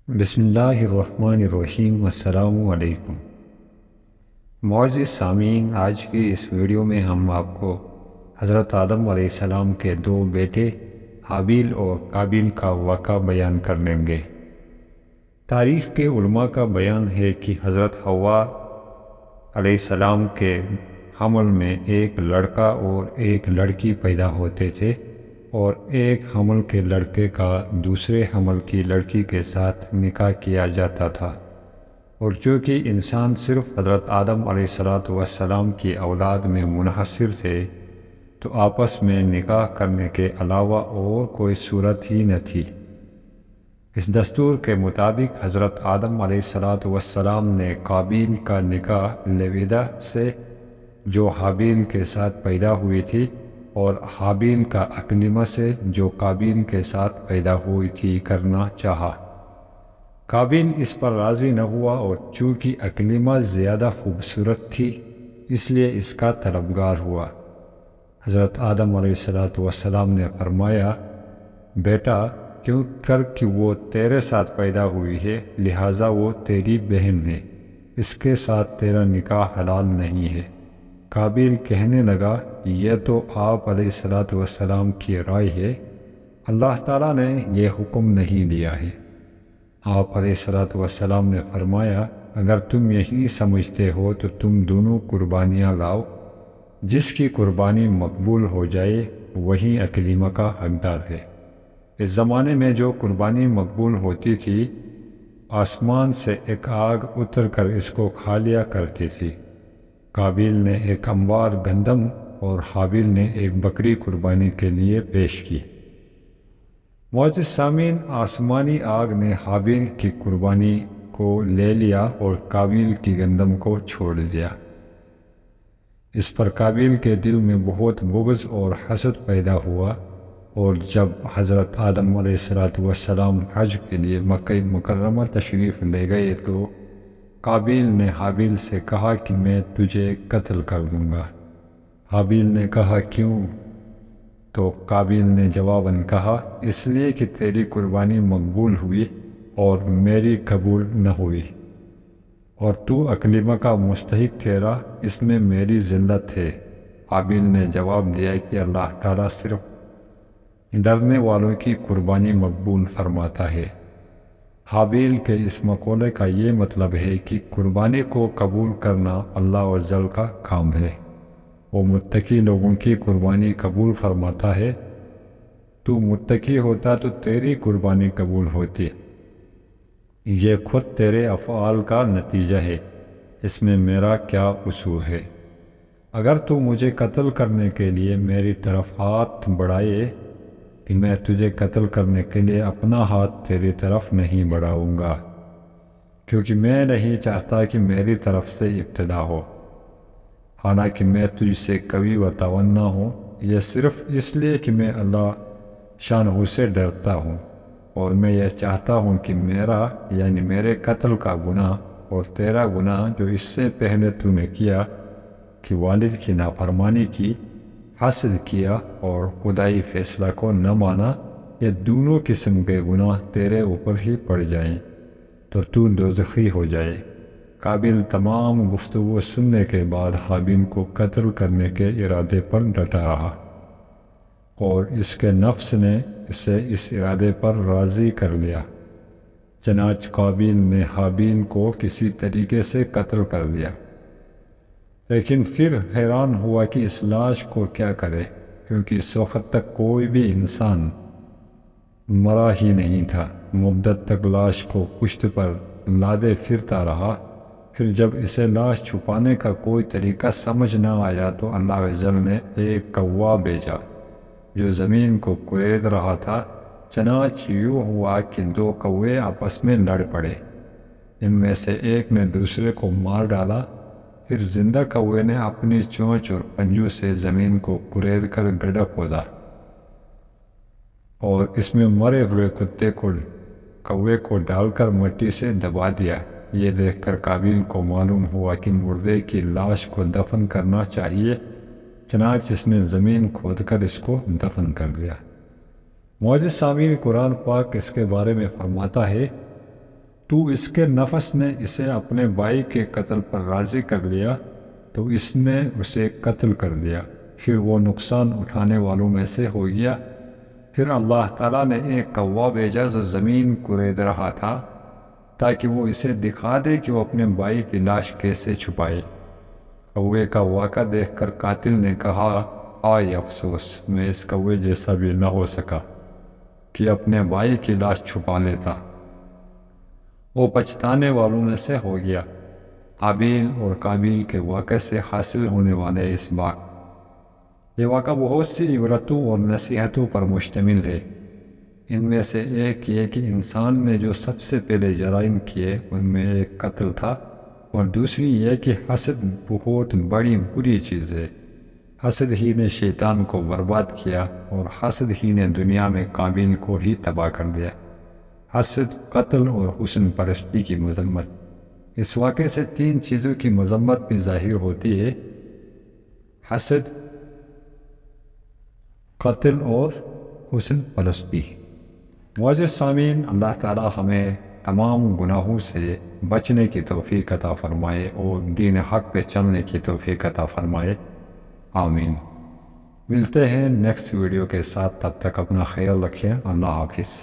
بسم اللہ الرحمن الرحیم۔ السلام علیکم معزز سامعین، آج کی اس ویڈیو میں ہم آپ کو حضرت آدم علیہ السلام کے دو بیٹے حابیل اور قابیل کا واقعہ بیان کر لیں گے۔ تاریخ کے علماء کا بیان ہے کہ حضرت حوا علیہ السلام کے حمل میں ایک لڑکا اور ایک لڑکی پیدا ہوتے تھے، اور ایک حمل کے لڑکے کا دوسرے حمل کی لڑکی کے ساتھ نکاح کیا جاتا تھا، اور چونکہ انسان صرف حضرت آدم علیہ السلام کی اولاد میں منحصر تھے تو آپس میں نکاح کرنے کے علاوہ اور کوئی صورت ہی نہ تھی۔ اس دستور کے مطابق حضرت آدم علیہ السلام نے قابیل کا نکاح لیویدہ سے، جو حابیل کے ساتھ پیدا ہوئی تھی، اور حابیل کا اکلیمہ سے، جو قابیل کے ساتھ پیدا ہوئی تھی، کرنا چاہا۔ قابیل اس پر راضی نہ ہوا، اور چونکہ اکلیمہ زیادہ خوبصورت تھی اس لیے اس کا طلبگار ہوا۔ حضرت آدم علیہ السلام نے فرمایا، بیٹا، کیوں کر کہ وہ تیرے ساتھ پیدا ہوئی ہے، لہٰذا وہ تیری بہن ہے، اس کے ساتھ تیرا نکاح حلال نہیں ہے۔ قابیل کہنے لگا، یہ تو آپ علیہ السلام کی رائے ہے، اللہ تعالیٰ نے یہ حکم نہیں دیا ہے۔ آپ علیہ السلام نے فرمایا، اگر تم یہی سمجھتے ہو تو تم دونوں قربانیاں لاؤ، جس کی قربانی مقبول ہو جائے وہی اکلیمہ کا حقدار ہے۔ اس زمانے میں جو قربانی مقبول ہوتی تھی، آسمان سے ایک آگ اتر کر اس کو کھا لیا کرتی تھی۔ قابیل نے ایک انبار گندم اور حابیل نے ایک بکری قربانی کے لیے پیش کی۔ معزز سامعین، آسمانی آگ نے حابیل کی قربانی کو لے لیا اور قابیل کی گندم کو چھوڑ دیا۔ اس پر قابیل کے دل میں بہت بغض اور حسد پیدا ہوا، اور جب حضرت آدم علیہ السلام حج کے لیے مکہ مکرمہ تشریف لے گئے تو قابیل نے حابیل سے کہا کہ میں تجھے قتل کر دوں گا۔ حابیل نے کہا، کیوں؟ تو قابیل نے جواباً کہا، اس لیے کہ تیری قربانی مقبول ہوئی اور میری قبول نہ ہوئی، اور تو اکلیمہ کا مستحق ٹھہرا، اس میں میری ذلت ہے۔ حابیل نے جواب دیا کہ اللہ تعالیٰ صرف ڈرنے والوں کی قربانی مقبول فرماتا ہے۔ حابیل کے اس مقولے کا یہ مطلب ہے کہ قربانی کو قبول کرنا اللہ عزوجل کا کام ہے، وہ متقی لوگوں کی قربانی قبول فرماتا ہے۔ تو متقی ہوتا تو تیری قربانی قبول ہوتی، یہ خود تیرے افعال کا نتیجہ ہے، اس میں میرا کیا قصور ہے؟ اگر تو مجھے قتل کرنے کے لیے میری طرف ہاتھ بڑھائے کہ میں تجھے قتل کرنے کے لیے اپنا ہاتھ تیری طرف نہیں بڑھاؤں گا، کیونکہ میں نہیں چاہتا کہ میری طرف سے ابتدا ہو، حالانکہ میں تجھ سے قوی و توانا ہوں، یہ صرف اس لیے کہ میں اللہ شانہ سے ڈرتا ہوں، اور میں یہ چاہتا ہوں کہ میرا یعنی میرے قتل کا گناہ اور تیرا گناہ جو اس سے پہلے تو نے کیا کہ والد کی نافرمانی کی، حسد کیا اور خدائی فیصلہ کو نہ مانا، یہ دونوں قسم کے گناہ تیرے اوپر ہی پڑ جائیں تو تو دوزخی ہو جائے۔ قابیل تمام گفتگو سننے کے بعد حابیل کو قتل کرنے کے ارادے پر ڈٹا رہا، اور اس کے نفس نے اسے اس ارادے پر راضی کر لیا، چنانچہ قابیل نے حابیل کو کسی طریقے سے قتل کر دیا۔ لیکن پھر حیران ہوا کہ اس لاش کو کیا کرے، کیونکہ اس وقت تک کوئی بھی انسان مرا ہی نہیں تھا۔ مدت تک لاش کو پشت پر لادے پھرتا رہا، پھر جب اسے لاش چھپانے کا کوئی طریقہ سمجھ نہ آیا تو اللہ عزوجل نے ایک کوا بھیجا جو زمین کو کود رہا تھا۔ چنانچہ یوں ہوا کہ دو کوے آپس میں لڑ پڑے، ان میں سے ایک نے دوسرے کو مار ڈالا، پھر زندہ کوے نے اپنی چونچ اور پنجوں سے زمین کو کرید کر گڈھا کھودا، اور اس میں مرے ہوئے کتے کو کوے کو ڈال کر مٹی سے دبا دیا۔ یہ دیکھ کر قابیل کو معلوم ہوا کہ مردے کی لاش کو دفن کرنا چاہیے، چنانچہ اس نے زمین کھود کر اس کو دفن کر دیا۔ معزز سامعین، قرآن پاک اس کے بارے میں فرماتا ہے، تو اس کے نفس نے اسے اپنے بھائی کے قتل پر راضی کر لیا تو اس نے اسے قتل کر دیا، پھر وہ نقصان اٹھانے والوں میں سے ہو گیا۔ پھر اللہ تعالیٰ نے ایک کوا بھیجا جو زمین کورید رہا تھا تاکہ وہ اسے دکھا دے کہ وہ اپنے بھائی کی لاش کیسے چھپائے۔ کوے کا واقعہ دیکھ کر قاتل نے کہا، آئے افسوس، میں اس کوے جیسا بھی نہ ہو سکا کہ اپنے بھائی کی لاش چھپا لیتا۔ وہ پچھتانے والوں میں سے ہو گیا۔ حابیل اور قابیل کے واقعے سے حاصل ہونے والے اس بات، یہ واقعہ بہت سی عبرتوں اور نصیحتوں پر مشتمل ہے۔ ان میں سے ایک یہ کہ انسان نے جو سب سے پہلے جرائم کیے ان میں ایک قتل تھا، اور دوسری یہ کہ حسد بہت بڑی بری چیز ہے۔ حسد ہی نے شیطان کو برباد کیا اور حسد ہی نے دنیا میں قابیل کو ہی تباہ کر دیا۔ حسد، قتل اور حسن پرستی کی مذمت۔ اس واقعے سے تین چیزوں کی مذمت بھی ظاہر ہوتی ہے: حسد، قتل اور حسن پرستی۔ معزز سامعین، اللہ تعالی ہمیں تمام گناہوں سے بچنے کی توفیق عطا فرمائے اور دین حق پہ چلنے کی توفیق عطا فرمائے، آمین۔ ملتے ہیں نیکسٹ ویڈیو کے ساتھ، تب تک اپنا خیال رکھیں، اللہ حافظ۔